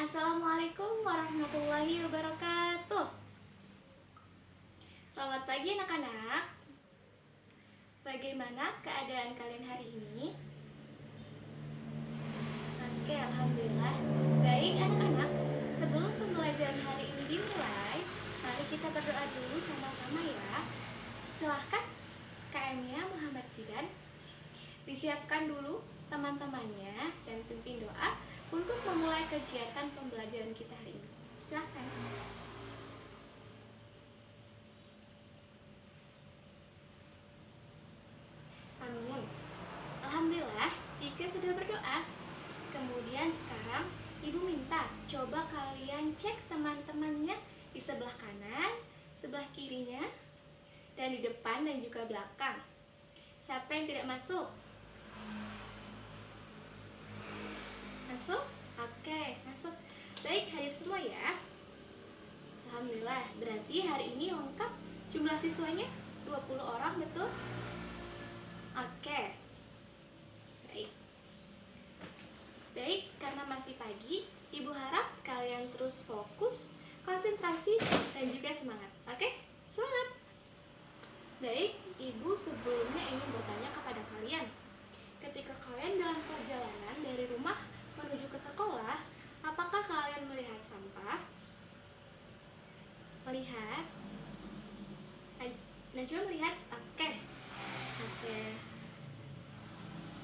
Assalamualaikum warahmatullahi wabarakatuh. Selamat pagi anak-anak. Bagaimana keadaan kalian hari ini? Oke, alhamdulillah. Baik anak-anak, sebelum pembelajaran hari ini dimulai, mari kita berdoa dulu sama-sama ya. Silahkan KM-nya Muhammad Zidan disiapkan dulu teman-temannya dan pimpin doa untuk memulai kegiatan pembelajaran kita hari ini. Silahkan. Amin. Alhamdulillah, jika sudah berdoa, kemudian sekarang Ibu minta coba kalian cek teman-temannya di sebelah kanan, sebelah kirinya, dan di depan dan juga belakang. Siapa yang tidak masuk? Masuk? Oke, masuk. Baik, hadir semua ya. Alhamdulillah, berarti hari ini lengkap jumlah siswanya 20 orang, betul? Oke. Baik, karena masih pagi, Ibu harap kalian terus fokus, konsentrasi, dan juga semangat. Oke? Semangat! Baik, Ibu sebelumnya ingin bertanya kepada kalian. Ketika kalian dalam perjalanan dari rumah menuju ke sekolah, apakah kalian melihat sampah? Melihat? Najwa melihat? Oke.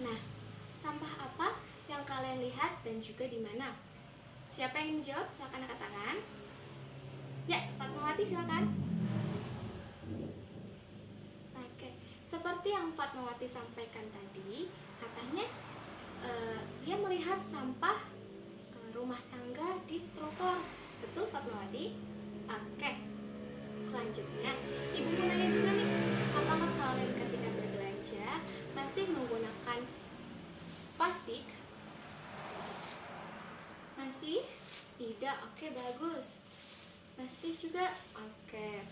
Nah, sampah apa yang kalian lihat dan juga di mana? Siapa yang menjawab? Silakan angkat tangan. Ya, Fatmawati silakan. Oke, seperti yang Fatmawati sampaikan tadi, katanya dia melihat sampah rumah tangga di trotoar. Betul Fatmawati? Oke. Selanjutnya, Ibu mau nanya juga nih, apakah kalian ketika berbelanja masih menggunakan plastik? Masih? Tidak. Oke, bagus. Masih juga? Oke.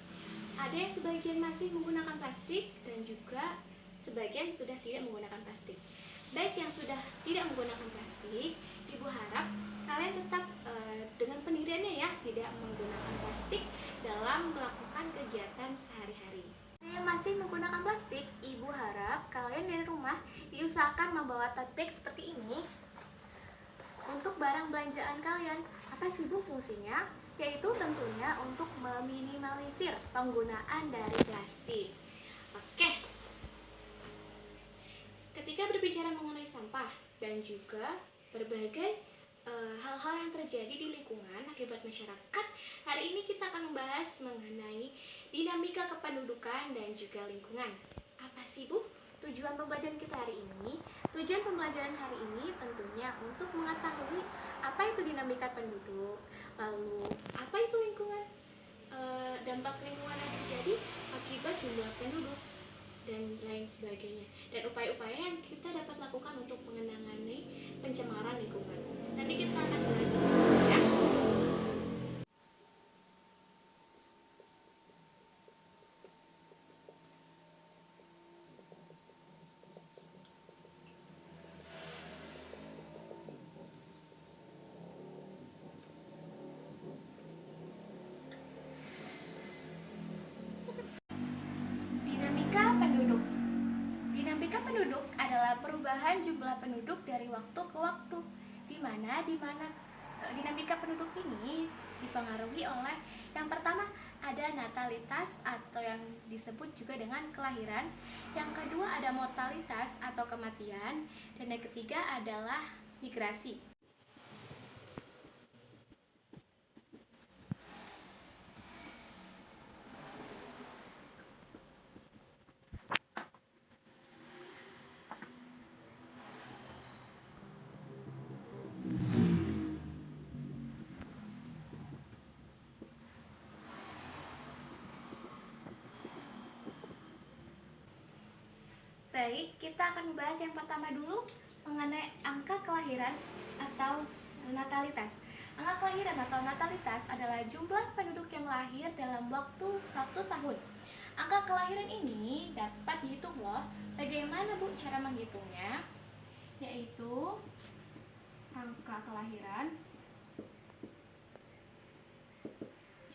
Ada yang sebagian masih menggunakan plastik dan juga sebagian sudah tidak menggunakan plastik. Baik yang sudah tidak menggunakan plastik, Ibu harap kalian tetap dengan pendiriannya ya, tidak menggunakan plastik dalam melakukan kegiatan sehari-hari. Yang masih menggunakan plastik, Ibu harap kalian dari rumah diusahakan membawa tote bag seperti ini untuk barang belanjaan kalian. Apa sih Bu fungsinya? Yaitu tentunya untuk meminimalisir penggunaan dari plastik. Oke. Ketika berbicara mengenai sampah dan juga berbagai hal-hal yang terjadi di lingkungan akibat masyarakat, hari ini kita akan membahas mengenai dinamika kependudukan dan juga lingkungan. Apa sih Bu tujuan pembelajaran kita hari ini? Tujuan pembelajaran hari ini tentunya untuk mengetahui apa itu dinamika penduduk, lalu apa itu lingkungan, dampak lingkungan yang terjadi akibat jumlah penduduk, dan lain sebagainya, dan upaya-upaya yang kita dapat lakukan untuk menangani pencemaran lingkungan. Nanti kita akan bahas sama-sama ya. Dinamika penduduk. Dinamika penduduk adalah perubahan jumlah penduduk dari waktu ke waktu, di mana dinamika penduduk ini dipengaruhi oleh yang pertama ada natalitas atau yang disebut juga dengan kelahiran, yang kedua ada mortalitas atau kematian, dan yang ketiga adalah migrasi. Baik, kita akan membahas yang pertama dulu mengenai angka kelahiran atau natalitas. Angka kelahiran atau natalitas adalah jumlah penduduk yang lahir dalam waktu 1 tahun. Angka kelahiran ini dapat dihitung loh. Bagaimana Bu cara menghitungnya? Yaitu angka kelahiran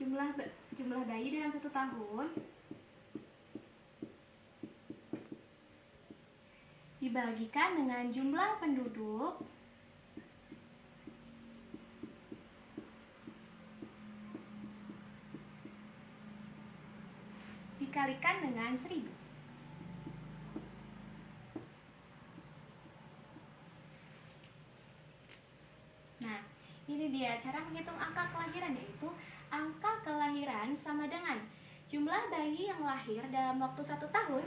jumlah bayi dalam 1 tahun dibagikan dengan jumlah penduduk dikalikan dengan 1000. Nah, ini dia cara menghitung angka kelahiran, yaitu angka kelahiran sama dengan jumlah bayi yang lahir dalam waktu 1 tahun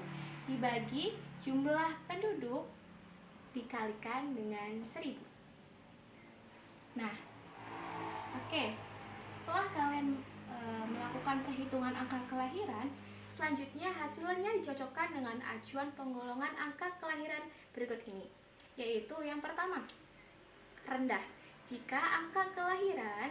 dibagi jumlah penduduk dikalikan dengan 1000. Nah, oke. Setelah kalian melakukan perhitungan angka kelahiran, selanjutnya hasilnya dicocokkan dengan acuan penggolongan angka kelahiran berikut ini, yaitu yang pertama, rendah. Jika angka kelahiran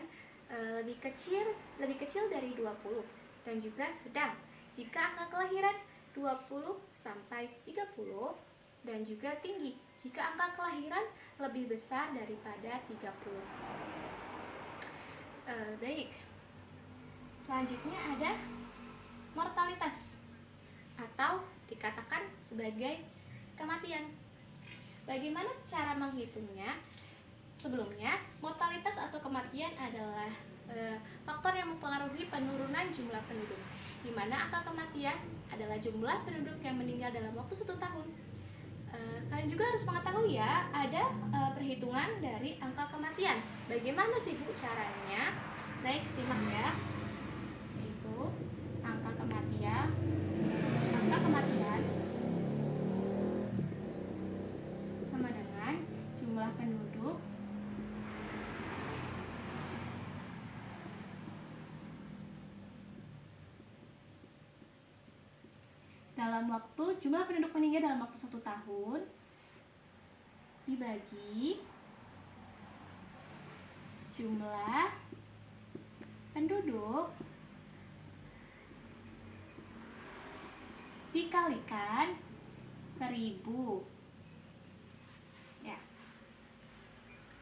lebih kecil dari 20, dan juga sedang jika angka kelahiran 20 sampai 30, dan juga tinggi jika angka kelahiran lebih besar daripada 30. Baik. Selanjutnya ada mortalitas atau dikatakan sebagai kematian. Bagaimana cara menghitungnya? Sebelumnya, mortalitas atau kematian adalah faktor yang mempengaruhi penurunan jumlah penduduk, di mana angka kematian adalah jumlah penduduk yang meninggal dalam waktu 1 tahun. Kalian juga harus mengetahui ya, ada perhitungan dari angka kematian. Bagaimana sih Bu caranya? Baik, simak ya. Itu angka kematian sama dengan jumlah penduduk dalam waktu jumlah penduduk meninggal dalam waktu 1 tahun dibagi jumlah penduduk dikalikan 1000. Ya.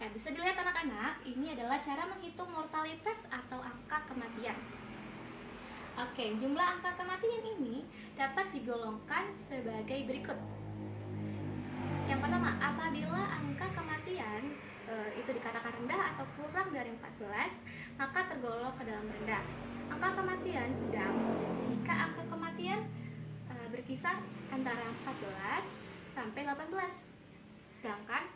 Nah, bisa dilihat anak-anak, ini adalah cara menghitung mortalitas atau angka kematian. Oke, jumlah angka kematian ini dapat digolongkan sebagai berikut. Yang pertama, apabila angka kematian itu dikatakan rendah atau kurang dari 14, maka tergolong ke dalam rendah. Angka kematian sedang jika angka kematian berkisar antara 14 sampai 18. Sedangkan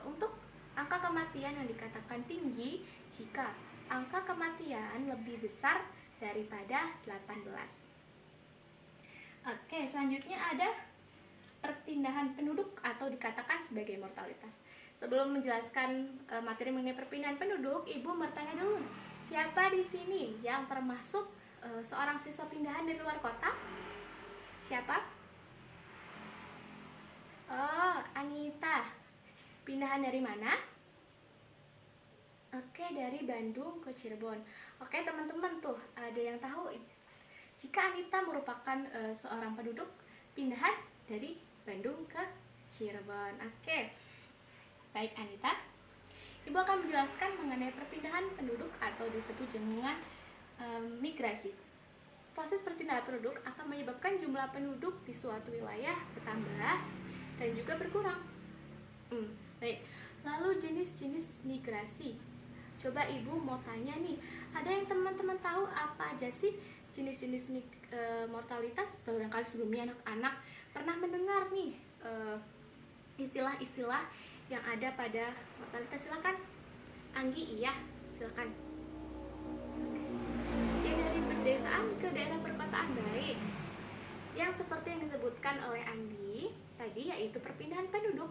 untuk angka kematian yang dikatakan tinggi jika angka kematian lebih besar daripada 18. Oke, selanjutnya ada perpindahan penduduk atau dikatakan sebagai mortalitas. Sebelum menjelaskan materi mengenai perpindahan penduduk, Ibu bertanya dulu, siapa di sini yang termasuk seorang siswa pindahan dari luar kota? Siapa? Oh, Anita. Pindahan dari mana? Oke, dari Bandung ke Cirebon. Oke, teman-teman tuh, ada yang tahu jika Anita merupakan seorang penduduk pindahan dari Bandung ke Cirebon. Oke. Baik, Anita. Ibu akan menjelaskan mengenai perpindahan penduduk atau disebut dengan migrasi. Proses perpindahan penduduk akan menyebabkan jumlah penduduk di suatu wilayah bertambah dan juga berkurang. Baik. Lalu jenis-jenis migrasi. Coba Ibu mau tanya nih, ada yang teman-teman tahu apa aja sih jenis-jenis mortalitas? Barangkali sebelumnya anak-anak pernah mendengar nih istilah-istilah yang ada pada mortalitas. Silakan Anggi, iya, silakan. Ya, dari pedesaan ke daerah perkotaan. Baik. Yang seperti yang disebutkan oleh Anggi tadi, yaitu perpindahan penduduk,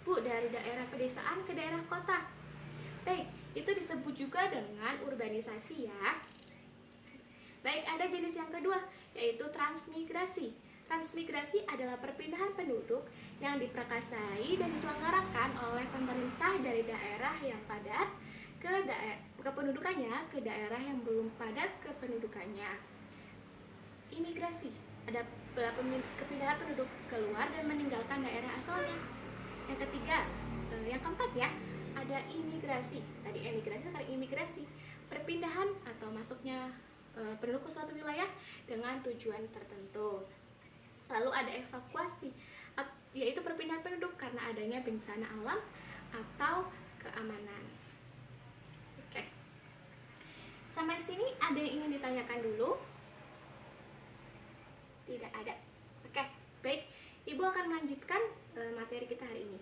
Bu, dari daerah pedesaan ke daerah kota. Baik, itu disebut juga dengan urbanisasi ya. Baik, ada jenis yang kedua, yaitu transmigrasi. Transmigrasi adalah perpindahan penduduk yang diprakarsai dan diselenggarakan oleh pemerintah dari daerah yang padat ke pendudukannya ke daerah yang belum padat ke pendudukannya. Imigrasi ada kepindahan penduduk keluar dan meninggalkan daerah asalnya. Yang ketiga, yang keempat ya, ada imigrasi. Tadi emigrasi, sekarang imigrasi. perpindahan atau masuknya penduduk ke suatu wilayah dengan tujuan tertentu. Lalu ada evakuasi, yaitu perpindahan penduduk karena adanya bencana alam atau keamanan. Oke. Sampai sini ada yang ingin ditanyakan dulu? Tidak ada. Oke, baik. Ibu akan melanjutkan materi kita hari ini.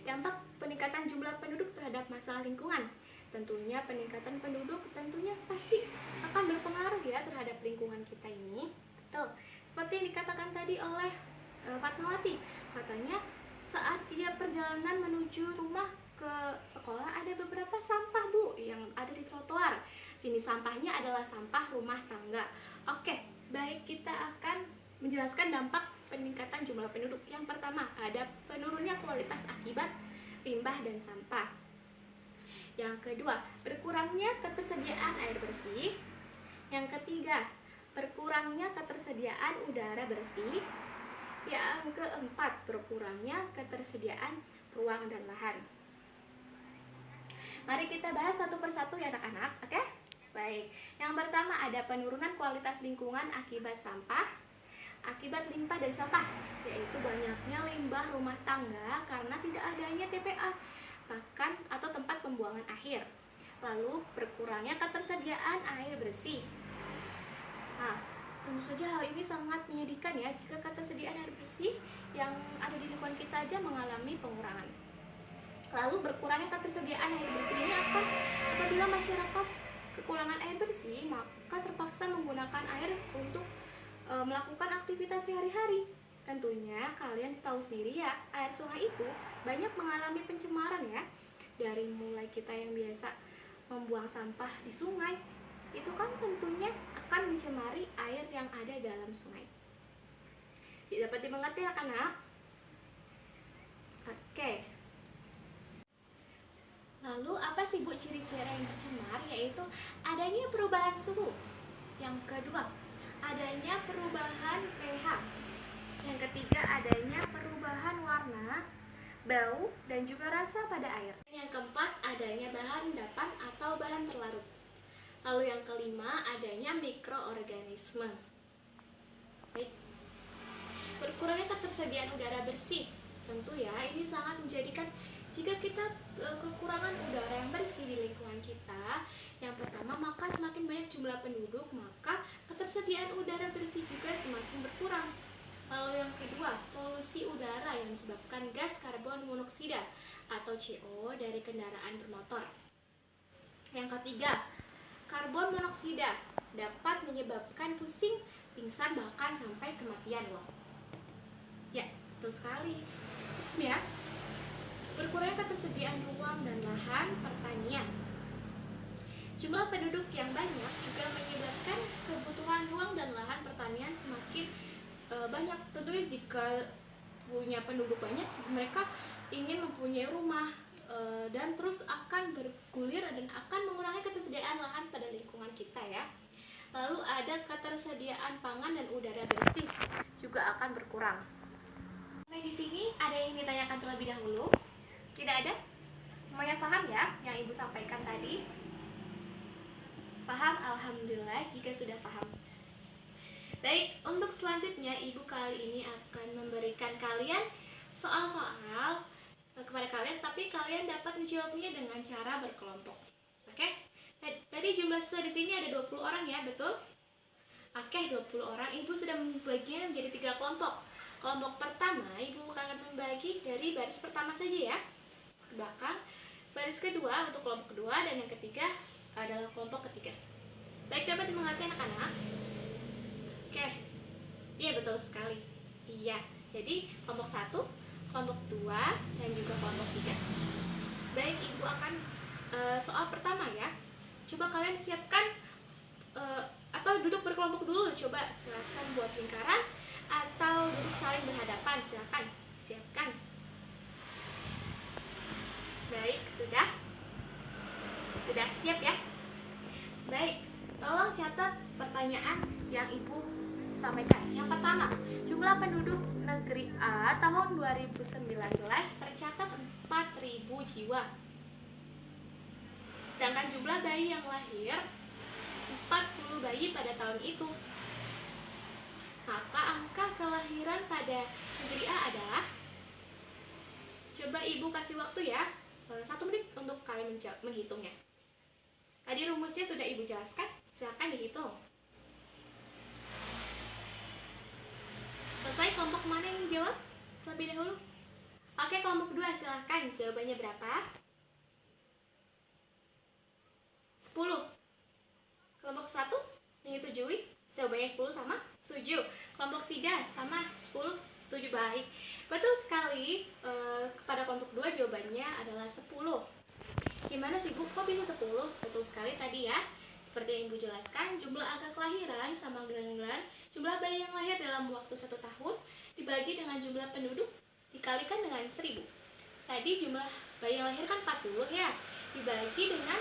Dampak peningkatan jumlah penduduk terhadap masalah lingkungan. Tentunya peningkatan penduduk tentunya pasti akan berpengaruh ya terhadap lingkungan kita ini. Betul. Seperti yang dikatakan tadi oleh Fatmawati. Katanya saat dia perjalanan menuju rumah ke sekolah ada beberapa sampah Bu yang ada di trotoar. Jenis sampahnya adalah sampah rumah tangga. Oke, baik, kita akan menjelaskan dampak peningkatan jumlah penduduk. Yang pertama, ada penurunnya kualitas akibat limbah dan sampah. Yang kedua, berkurangnya ketersediaan air bersih. Yang ketiga, berkurangnya ketersediaan udara bersih. Yang keempat, berkurangnya ketersediaan ruang dan lahan. Mari kita bahas satu persatu ya anak-anak, oke? Baik, yang pertama ada penurunan kualitas lingkungan akibat sampah. Akibat limbah dan sampah, yaitu banyaknya limbah rumah tangga karena tidak adanya TPA bahkan atau tempat pembuangan akhir. Lalu berkurangnya ketersediaan air bersih. Nah, tentu saja hal ini sangat menyedihkan ya jika ketersediaan air bersih yang ada di lingkungan kita aja mengalami pengurangan. Lalu berkurangnya ketersediaan air bersih ini apabila masyarakat kekurangan air bersih, maka terpaksa menggunakan air untuk melakukan aktivitas sehari-hari. Tentunya kalian tahu sendiri ya, air sungai itu banyak mengalami pencemaran ya. Dari mulai kita yang biasa membuang sampah di sungai, itu kan tentunya akan mencemari air yang ada dalam sungai. Dapat dimengerti anak-anak? Oke. Lalu apa sih Bu ciri-ciri yang tercemar? Yaitu adanya perubahan suhu. Yang kedua, adanya perubahan pH. Yang ketiga, adanya perubahan warna, bau, dan juga rasa pada air. Yang keempat, adanya bahan endapan atau bahan terlarut. Lalu yang kelima, adanya mikroorganisme. Baik. Berkurangnya ketersediaan udara bersih. Tentu ya, ini sangat menjadikan jika kita kekurangan udara yang bersih di lingkungan kita, yang pertama, maka semakin banyak jumlah penduduk, maka ketersediaan udara bersih juga semakin berkurang. Lalu yang kedua, polusi udara yang disebabkan gas karbon monoksida atau CO dari kendaraan bermotor. Yang ketiga, karbon monoksida dapat menyebabkan pusing, pingsan, bahkan sampai kematian loh. Ya, betul sekali. Ya. Berkurangnya ketersediaan ruang dan lahan pertanian. Jumlah penduduk yang banyak juga menyebabkan kebutuhan ruang dan lahan pertanian semakin banyak. Tentunya jika punya penduduk banyak, mereka ingin mempunyai rumah dan terus akan bergulir dan akan mengurangi ketersediaan lahan pada lingkungan kita ya. Lalu ada ketersediaan pangan dan udara bersih juga akan berkurang. Sampai di sini ada yang ditanyakan terlebih dahulu? Tidak ada? Semuanya paham ya yang Ibu sampaikan tadi? Paham? Alhamdulillah jika sudah paham. Baik, untuk selanjutnya Ibu kali ini akan memberikan kalian soal-soal kepada kalian, tapi kalian dapat menjawabnya dengan cara berkelompok. Oke? Tadi jumlah siswa di sini ada 20 orang ya, betul? Oke, 20 orang. Ibu sudah membaginya menjadi 3 kelompok. Kelompok pertama, Ibu akan membagi dari baris pertama saja ya, ke belakang. Baris kedua untuk kelompok kedua, dan yang ketiga adalah kelompok ketiga. Baik, dapat dimengerti anak-anak? Oke. Iya, betul sekali. Iya. Jadi kelompok 1, kelompok 2, dan juga kelompok 3. Baik, Ibu akan soal pertama ya. Coba kalian siapkan atau duduk berkelompok dulu. Coba silakan buat lingkaran atau duduk saling berhadapan. Silakan siapkan. Baik, sudah siap ya? Baik, tolong catat pertanyaan yang Ibu sampaikan. Yang pertama, jumlah penduduk negeri A tahun 2019 tercatat 4.000 jiwa. Sedangkan jumlah bayi yang lahir 40 bayi pada tahun itu. Maka angka kelahiran pada negeri A adalah, coba ibu kasih waktu ya, 1 menit untuk kalian menghitungnya. Tadi rumusnya sudah ibu jelaskan, silakan dihitung. Selesai, kelompok mana yang jawab terlebih dahulu? Oke, kelompok 2 silahkan, jawabannya berapa? 10. Kelompok 1 menyetujui? Jawabannya 10 sama? Setuju. Kelompok 3 sama 10? Setuju, baik. Betul sekali, kepada kelompok 2 jawabannya adalah 10. Gimana sih Bu, kok bisa 10? Betul sekali tadi ya. Seperti yang Ibu jelaskan, jumlah angka kelahiran sama dengan jumlah bayi yang lahir dalam waktu 1 tahun dibagi dengan jumlah penduduk dikalikan dengan 1000. Tadi jumlah bayi yang lahir kan 40 ya, dibagi dengan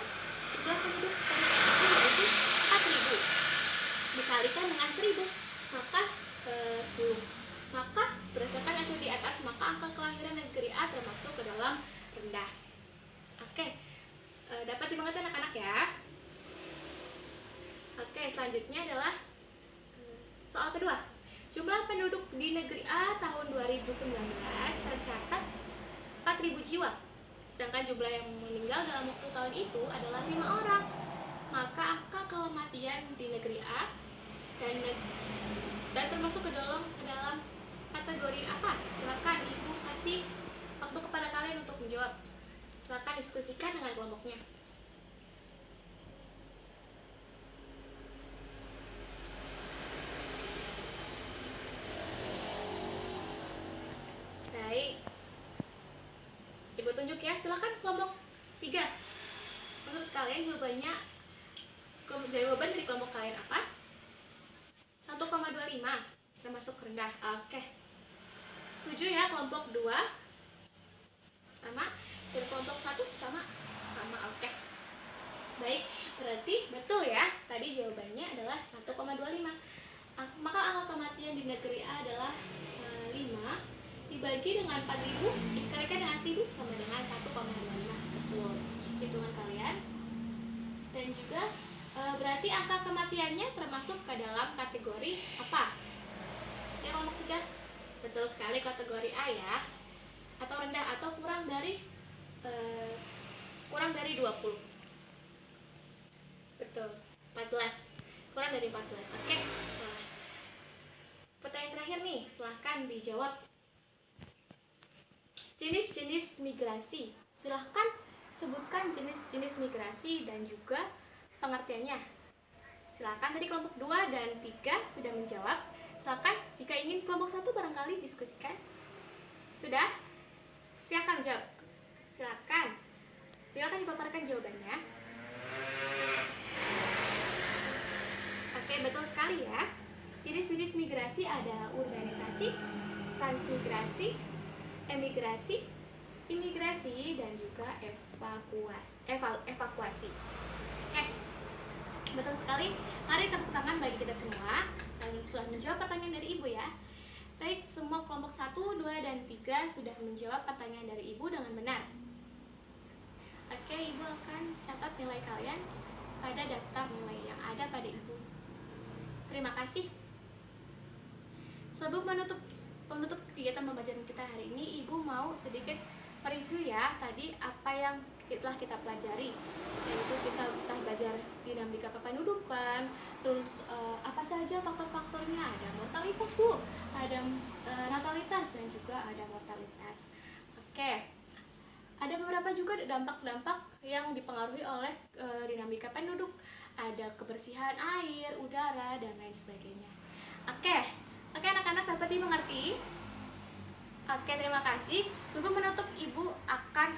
jumlah penduduk pada saat itu yaitu 4000 dikalikan dengan 1000, maka 10. Maka berdasarkan acuan di atas, maka angka kelahiran negeri A termasuk ke dalam rendah. Oke, dapat dimengerti anak-anak ya. Oke, selanjutnya adalah soal kedua. Jumlah penduduk di negeri A tahun 2019 tercatat 4000 jiwa. Sedangkan jumlah yang meninggal dalam waktu tahun itu adalah 5 orang. Maka angka kematian di negeri A dan termasuk ke dalam kategori apa? Silakan Ibu kasih waktu kepada kalian untuk menjawab. Silakan diskusikan dengan kelompoknya. Baik, Ibu tunjuk ya. Silakan kelompok 3. Menurut kalian jawaban dari kelompok kalian apa? 1,25 termasuk rendah. Oke, setuju ya kelompok 2 sama, dan kelompok 1 sama. Oke, baik, berarti betul ya, tadi jawabannya adalah 1,25. Maka angka kematian di negeri A adalah 5 dibagi dengan 4000 dikalikan dengan 1000 sama dengan 1,25. Betul hitungan kalian. Dan juga berarti angka kematiannya termasuk ke dalam kategori apa? Ya, kelompok 3. Betul sekali, kategori A ya. Atau rendah, atau kurang dari 20. Betul, 14. Kurang dari 14. Oke, salah. Pertanyaan terakhir nih, silahkan dijawab. Jenis-jenis migrasi. Silahkan sebutkan jenis-jenis migrasi dan juga pengertiannya. Silakan, tadi kelompok 2 dan 3 sudah menjawab. Silakan jika ingin kelompok 1 barangkali diskusikan. Sudah? Silakan jawab. Silakan dipaparkan jawabannya. Oke, betul sekali ya. Jenis-jenis migrasi ada urbanisasi, transmigrasi, emigrasi, imigrasi, dan juga evakuasi. Oke, betul sekali. Mari tepuk tangan bagi kita semua yang sudah menjawab pertanyaan dari Ibu ya. Baik, semua kelompok 1, 2, dan 3 sudah menjawab pertanyaan dari Ibu dengan benar. Oke, Ibu akan catat nilai kalian pada daftar nilai yang ada pada Ibu. Terima kasih. Sebelum penutup kegiatan pembelajaran kita hari ini, Ibu mau sedikit review ya tadi apa yang telah kita pelajari, yaitu kita belajar dinamika kependudukan, terus apa saja faktor-faktornya, ada mortalitas Bu, ada natalitas, dan juga ada mortalitas. Oke, ada beberapa juga dampak-dampak yang dipengaruhi oleh dinamika penduduk, ada kebersihan air, udara, dan lain sebagainya. Oke, anak-anak dapat dimengerti? Oke, terima kasih. Sebelum menutup, Ibu akan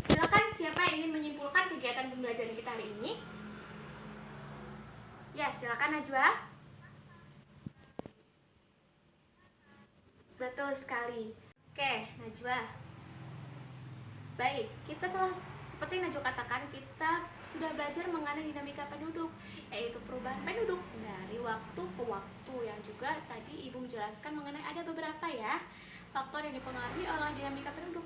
silakan siapa yang ingin menyimpulkan kegiatan pembelajaran kita hari ini? Ya, silakan Najwa. Betul sekali. Oke, Najwa. Baik, kita telah, seperti Najwa katakan, kita sudah belajar mengenai dinamika penduduk, yaitu perubahan penduduk dari waktu ke waktu, yang juga tadi Ibu menjelaskan mengenai ada beberapa ya faktor yang dipengaruhi oleh dinamika penduduk.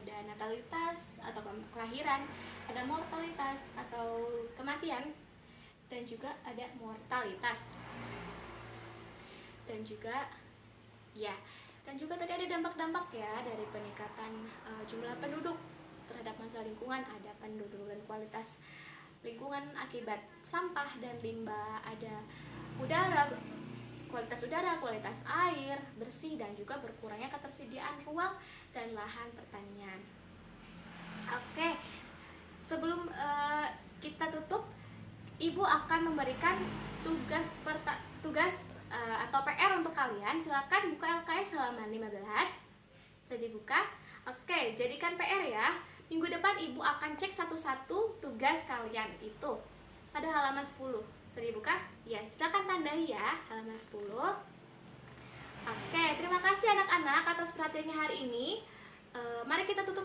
ada natalitas atau kelahiran, ada mortalitas atau kematian, dan juga ada mortalitas. Dan juga tadi ada dampak-dampak ya dari peningkatan jumlah penduduk terhadap masalah lingkungan. Ada penurunan kualitas lingkungan akibat sampah dan limbah, ada kualitas udara, kualitas air bersih, dan juga berkurangnya ketersediaan ruang dan lahan pertanian. Oke, sebelum kita tutup, Ibu akan memberikan tugas atau PR untuk kalian. Silakan buka LKS halaman 15. Sudah dibuka? Oke, jadikan PR ya. Minggu depan Ibu akan cek satu-satu tugas kalian itu pada halaman 10. Sudah dibuka? Ya, silakan tandai ya halaman 10. Oke, terima kasih anak-anak atas perhatiannya hari ini. Mari kita tutup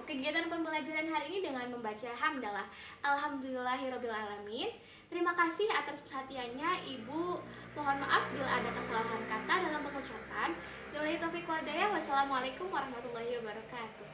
kegiatan pembelajaran hari ini dengan membaca hamdalah. Alhamdulillahirobbilalamin. Terima kasih atas perhatiannya Ibu. Mohon maaf bila ada kesalahan kata dalam pengucapan. Wassalamualaikum warahmatullahi wabarakatuh.